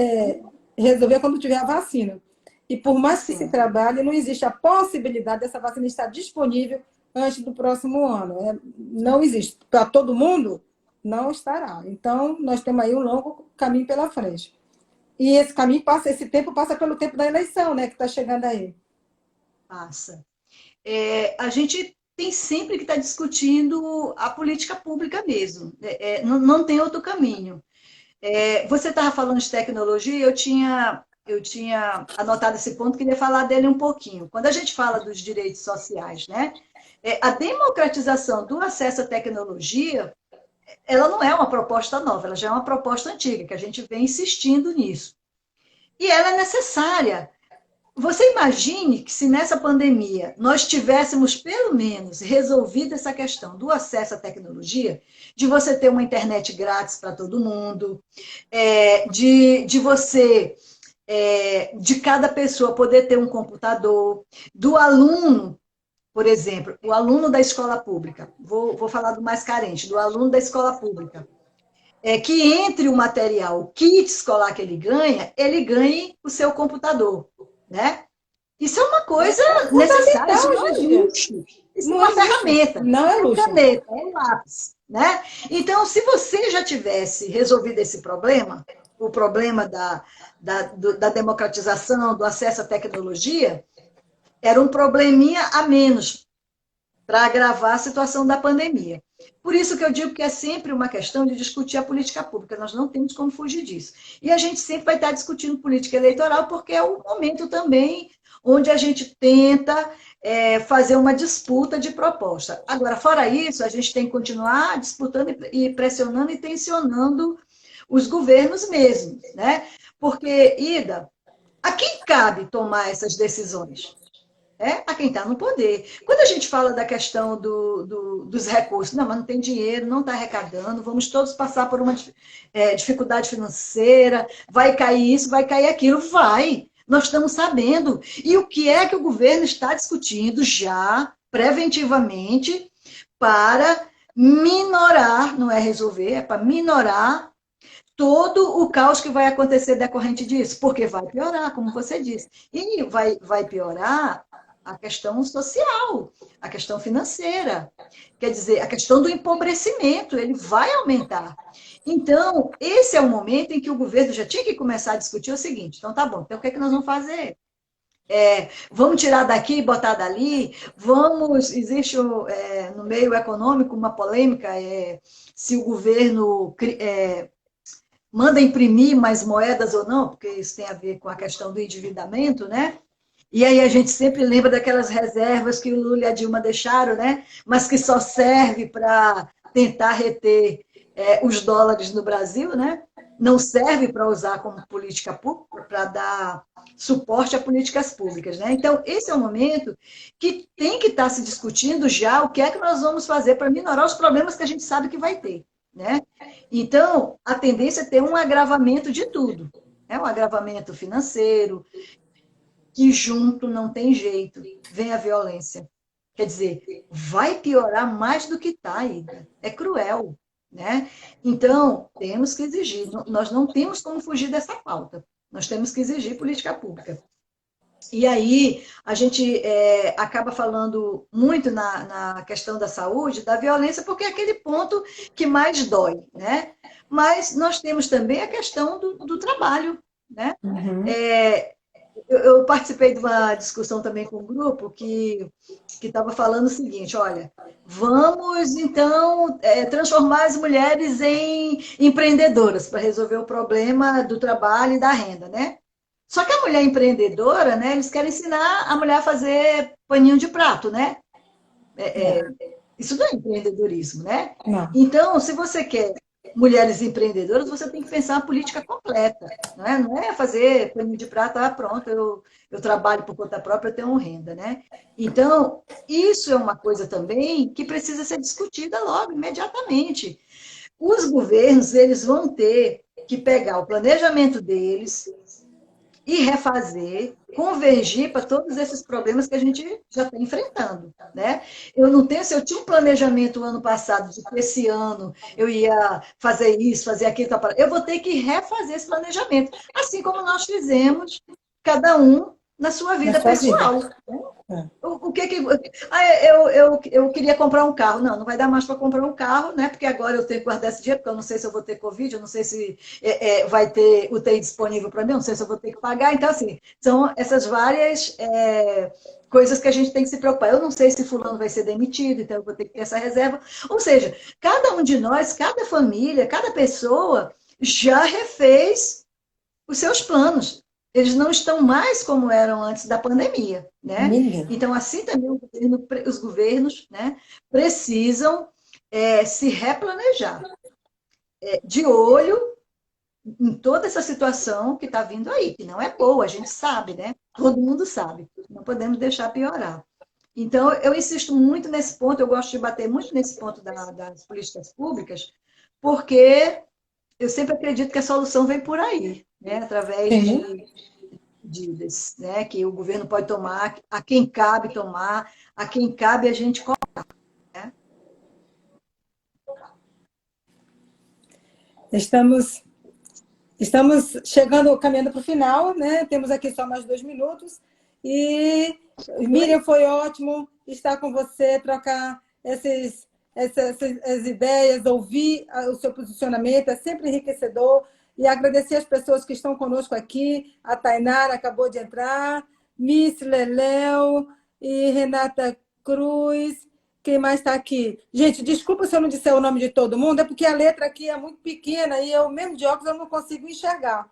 S1: resolver quando tiver a vacina. E por mais que se trabalhe, não existe a possibilidade dessa vacina estar disponível antes do próximo ano. Não existe. Para todo mundo, não estará. Então, nós temos aí um longo caminho pela frente. E esse caminho esse tempo passa pelo tempo da eleição, né, que está chegando aí.
S2: Passa. A gente tem sempre que estar discutindo a política pública mesmo. Não tem outro caminho. Você estava falando de tecnologia, eu tinha anotado esse ponto, queria falar dele um pouquinho. Quando a gente fala dos direitos sociais, né? A democratização do acesso à tecnologia, ela não é uma proposta nova, ela já é uma proposta antiga, que a gente vem insistindo nisso. E ela é necessária. Você imagine que se nessa pandemia nós tivéssemos, pelo menos, resolvido essa questão do acesso à tecnologia, de você ter uma internet grátis para todo mundo, de você, de cada pessoa poder ter um computador, do aluno por exemplo, o aluno da escola pública, vou falar do mais carente, do aluno da escola pública, que entre o material, o kit escolar que ele ganhe o seu computador, né? Isso é uma coisa
S1: É
S2: necessária,
S1: fundamental
S2: isso não
S1: hoje
S2: é
S1: em dia.
S2: luxo, isso é
S1: Não
S2: uma
S1: é luxo.
S2: ferramenta,
S1: Não é
S2: é
S1: luxo.
S2: caneta, é lápis, né? Então, se você já tivesse resolvido esse problema, o problema da democratização, do acesso à tecnologia, era um probleminha a menos para agravar a situação da pandemia. Por isso que eu digo que é sempre uma questão de discutir a política pública, nós não temos como fugir disso. E a gente sempre vai estar discutindo política eleitoral, porque é o momento também onde a gente tenta fazer uma disputa de proposta. Agora, fora isso, a gente tem que continuar disputando e pressionando e tensionando os governos mesmo, né? Porque, Ida, a quem cabe tomar essas decisões? A quem está no poder. Quando a gente fala da questão dos recursos, não, mas não tem dinheiro, não está arrecadando, vamos todos passar por uma dificuldade financeira, vai cair isso, vai cair aquilo, vai. Nós estamos sabendo. E o que é que o governo está discutindo já, preventivamente, para minorar, não é resolver, é para minorar todo o caos que vai acontecer decorrente disso, porque vai piorar, como você disse. E vai piorar a questão social, a questão financeira, quer dizer, a questão do empobrecimento, ele vai aumentar. Então, esse é o momento em que o governo já tinha que começar a discutir o seguinte, então tá bom, então o que é que nós vamos fazer? Vamos tirar daqui e botar dali, existe no meio econômico uma polêmica, se o governo manda imprimir mais moedas ou não, porque isso tem a ver com a questão do endividamento, né? E aí a gente sempre lembra daquelas reservas que o Lula e a Dilma deixaram, né? Mas que só serve para tentar reter os dólares no Brasil, né? Não serve para usar como política pública, para dar suporte a políticas públicas, né? Então, esse é o momento que tem que estar se discutindo já o que é que nós vamos fazer para minorar os problemas que a gente sabe que vai ter, né? Então, a tendência é ter um agravamento de tudo. Um agravamento financeiro, que junto não tem jeito, vem a violência. Quer dizer, vai piorar mais do que está ainda. É cruel, né? Então, temos que exigir. Nós não temos como fugir dessa pauta. Nós temos que exigir política pública. E aí, a gente acaba falando muito na questão da saúde, da violência, porque é aquele ponto que mais dói, né? Mas nós temos também a questão do trabalho, né?
S1: Uhum.
S2: Eu participei de uma discussão também com um grupo que estava falando o seguinte, olha, vamos então transformar as mulheres em empreendedoras para resolver o problema do trabalho e da renda, né? Só que a mulher empreendedora, né, eles querem ensinar a mulher a fazer paninho de prato, né? Isso não é empreendedorismo, né?
S1: Não.
S2: Então, se você quer mulheres empreendedoras, você tem que pensar a política completa, não é? Não é fazer paninho de prata, pronto, eu trabalho por conta própria, eu tenho renda, né? Então, isso é uma coisa também que precisa ser discutida logo, imediatamente. Os governos, eles vão ter que pegar o planejamento deles e refazer, convergir para todos esses problemas que a gente já está enfrentando, né? Eu não tenho, se eu tinha um planejamento ano passado de que esse ano eu ia fazer isso, fazer aquilo, eu vou ter que refazer esse planejamento, assim como nós fizemos, cada um na sua vida pessoal.
S1: Vida.
S2: Né? O que que... eu queria comprar um carro. Não vai dar mais para comprar um carro, né? Porque agora eu tenho que guardar esse dinheiro, porque eu não sei se eu vou ter Covid, eu não sei se vai ter UTI disponível para mim, eu não sei se eu vou ter que pagar. Então, assim, são essas várias coisas que a gente tem que se preocupar. Eu não sei se fulano vai ser demitido, então eu vou ter que ter essa reserva. Ou seja, cada um de nós, cada família, cada pessoa já refez os seus planos. Eles não estão mais como eram antes da pandemia, né? Então, assim também os governos, né, precisam se replanejar, de olho em toda essa situação que está vindo aí, que não é boa, a gente sabe, né? Todo mundo sabe, não podemos deixar piorar. Então, eu insisto muito nesse ponto, eu gosto de bater muito nesse ponto das políticas públicas, porque eu sempre acredito que a solução vem por aí, né? Através medidas, né, que o governo pode tomar, a quem cabe tomar, a quem cabe a gente cobrar, né?
S1: Estamos chegando, caminhando para o final, né? Temos aqui só mais 2 minutos. E, Miriam, foi ótimo estar com você, trocar essas ideias, ouvir o seu posicionamento, é sempre enriquecedor. E agradecer as pessoas que estão conosco aqui. A Tainara acabou de entrar, Miss Leléu e Renata Cruz. Quem mais está aqui? Gente, desculpa se eu não disser o nome de todo mundo, é porque a letra aqui é muito pequena e eu, mesmo de óculos, eu não consigo enxergar.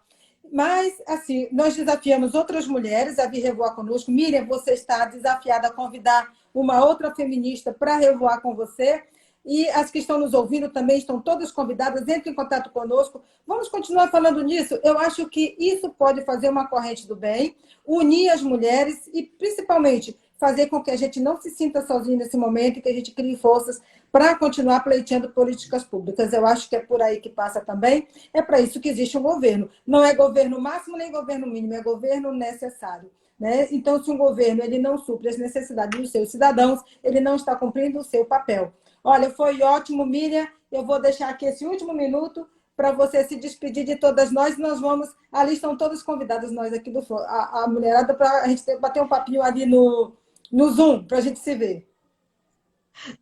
S1: Mas, assim, nós desafiamos outras mulheres a vir revoar conosco. Miriam, você está desafiada a convidar uma outra feminista para revoar com você. E as que estão nos ouvindo também estão todas convidadas. Entrem em contato conosco. Vamos continuar falando nisso. Eu acho que isso pode fazer uma corrente do bem, unir as mulheres e, principalmente, fazer com que a gente não se sinta sozinho nesse momento e que a gente crie forças para continuar pleiteando políticas públicas. Eu acho que é por aí que passa também. É para isso que existe um governo. Não é governo máximo nem governo mínimo, é governo necessário. Né? Então, se um governo ele não supre as necessidades dos seus cidadãos, ele não está cumprindo o seu papel. Olha, foi ótimo, Miriam. Eu vou deixar aqui esse último minuto para você se despedir de todas nós. Nós vamos... Ali estão todas convidadas, nós aqui do Fórum. A mulherada, para a gente bater um papinho ali no Zoom, para a gente se ver.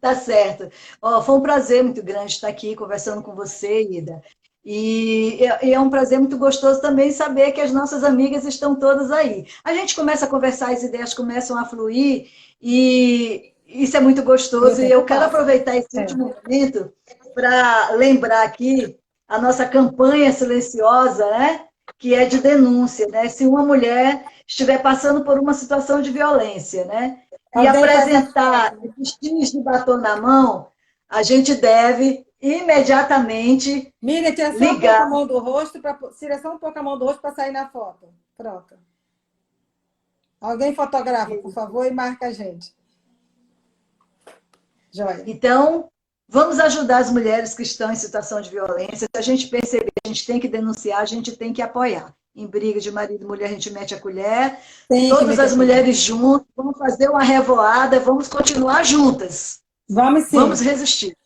S2: Tá certo. Ó, foi um prazer muito grande estar aqui conversando com você, Ida. E é um prazer muito gostoso também saber que as nossas amigas estão todas aí. A gente começa a conversar, as ideias começam a fluir, e isso é muito gostoso. E eu quero aproveitar esse último momento para lembrar aqui a nossa campanha silenciosa, né? Que é de denúncia, né? Se uma mulher estiver passando por uma situação de violência, né? E apresentar esses X de batom na mão, a gente deve imediatamente
S1: Miriam, tira só um pouco a mão do rosto, tira só um pouco a mão do rosto para sair na foto. Pronto. Alguém fotografa, por favor, e marca a gente. Joia.
S2: Então, vamos ajudar as mulheres que estão em situação de violência. Se a gente perceber que a gente tem que denunciar, a gente tem que apoiar. Em briga de marido e mulher, a gente mete a colher. Todas as mulheres juntas, vamos fazer uma revoada, vamos continuar juntas.
S1: Vamos sim.
S2: Vamos resistir.